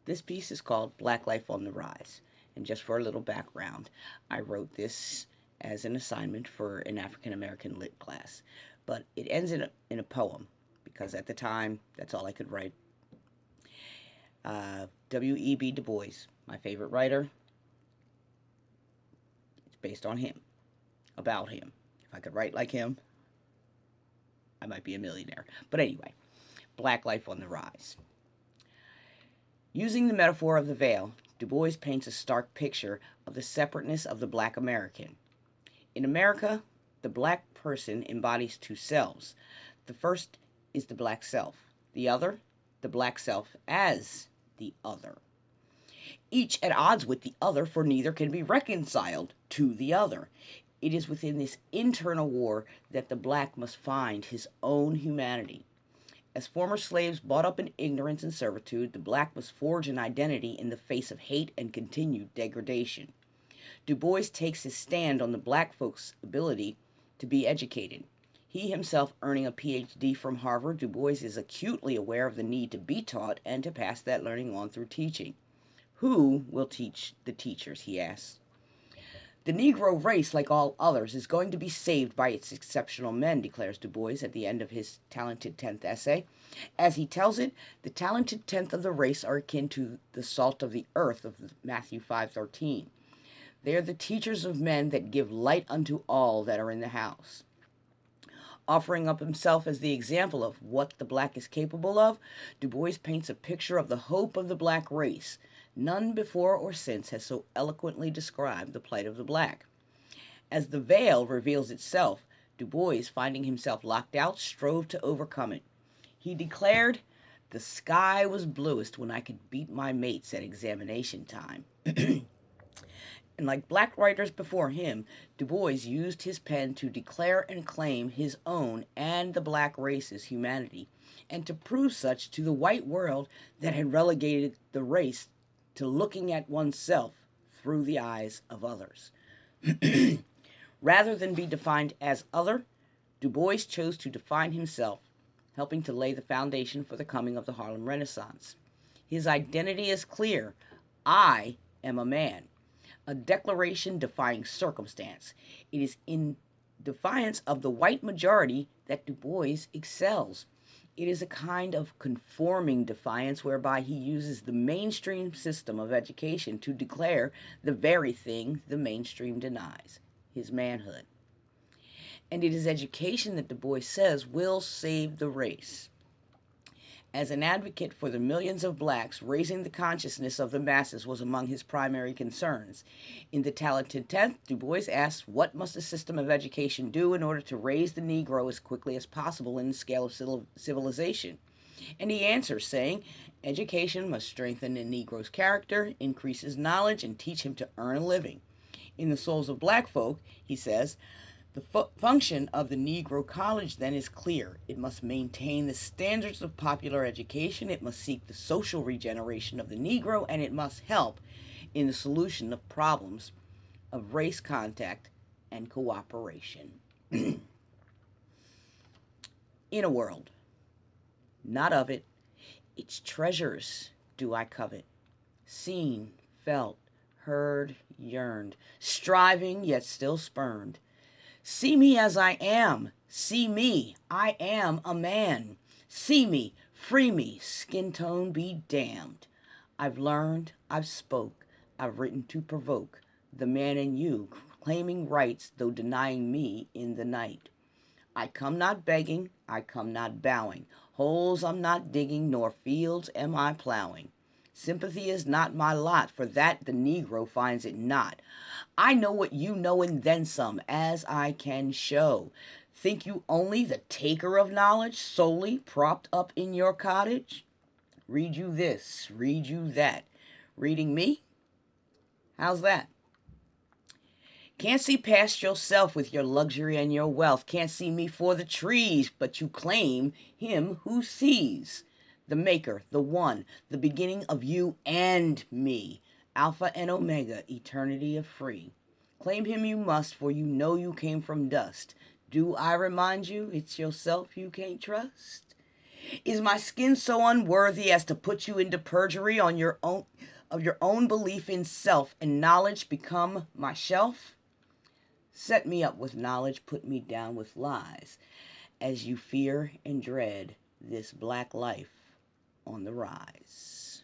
This piece is called Black Life on the Rise. And just for a little background, I wrote this as an assignment for an African American lit class. But it ends in a poem because at the time, that's all I could write. W.E.B. Du Bois, my favorite writer. It's based on him, about him. If I could write like him, I might be a millionaire. But anyway, Black Life on the Rise. Using the metaphor of the veil, Du Bois paints a stark picture of the separateness of the black American. In America, the black person embodies two selves. The first is the black self, the other, the black self as the other. Each at odds with the other, for neither can be reconciled to the other. It is within this internal war that the black must find his own humanity. As former slaves brought up in ignorance and servitude, the black must forge an identity in the face of hate and continued degradation. Du Bois takes his stand on the black folks' ability to be educated. He himself earning a PhD from Harvard, Du Bois is acutely aware of the need to be taught and to pass that learning on through teaching. Who will teach the teachers, he asks. The Negro race, like all others, is going to be saved by its exceptional men, declares Du Bois at the end of his talented 10th essay. As he tells it, the talented tenth of the race are akin to the salt of the earth of Matthew 5:13. They are the teachers of men that give light unto all that are in the house. Offering up himself as the example of what the black is capable of, Du Bois paints a picture of the hope of the black race. None before or since has so eloquently described the plight of the black. As the veil reveals itself, Du Bois, finding himself locked out, strove to overcome it. He declared, "The sky was bluest when I could beat my mates at examination time." And like black writers before him, Du Bois used his pen to declare and claim his own and the black race's humanity, and to prove such to the white world that had relegated the race to looking at oneself through the eyes of others. Rather than be defined as other, Du Bois chose to define himself, helping to lay the foundation for the coming of the Harlem Renaissance. His identity is clear. I am a man, a declaration defying circumstance. It is in defiance of the white majority that Du Bois excels. It is a kind of conforming defiance whereby he uses the mainstream system of education to declare the very thing the mainstream denies, his manhood. And it is education that Du Bois says will save the race. As an advocate for the millions of blacks, raising the consciousness of the masses was among his primary concerns. In The Talented Tenth, Du Bois asks, what must a system of education do in order to raise the Negro as quickly as possible in the scale of civilization? And he answers, saying, education must strengthen the Negro's character, increase his knowledge, and teach him to earn a living. In The Souls of Black Folk, he says, the function of the Negro College then is clear. It must maintain the standards of popular education, it must seek the social regeneration of the Negro, and it must help in the solution of problems of race contact and cooperation. In a world, not of it, its treasures do I covet, seen, felt, heard, yearned, striving yet still spurned. See me as I am. See me. I am a man. See me. Free me. Skin tone be damned. I've learned. I've spoke. I've written to provoke the man in you, claiming rights, though denying me in the night. I come not begging. I come not bowing. Holes I'm not digging, nor fields am I plowing. Sympathy is not my lot, for that the Negro finds it not. I know what you know and then some, as I can show. Think you only the taker of knowledge, solely propped up in your cottage? Read you this, read you that. Reading me? How's that? Can't see past yourself with your luxury and your wealth. Can't see me for the trees, but you claim him who sees. The maker, the one, the beginning of you and me. Alpha and Omega, eternity of free. Claim him you must, for you know you came from dust. Do I remind you it's yourself you can't trust? Is my skin so unworthy as to put you into perjury on your own of your own belief in self, and knowledge become my shelf? Set me up with knowledge, put me down with lies, as you fear and dread this black life on the rise.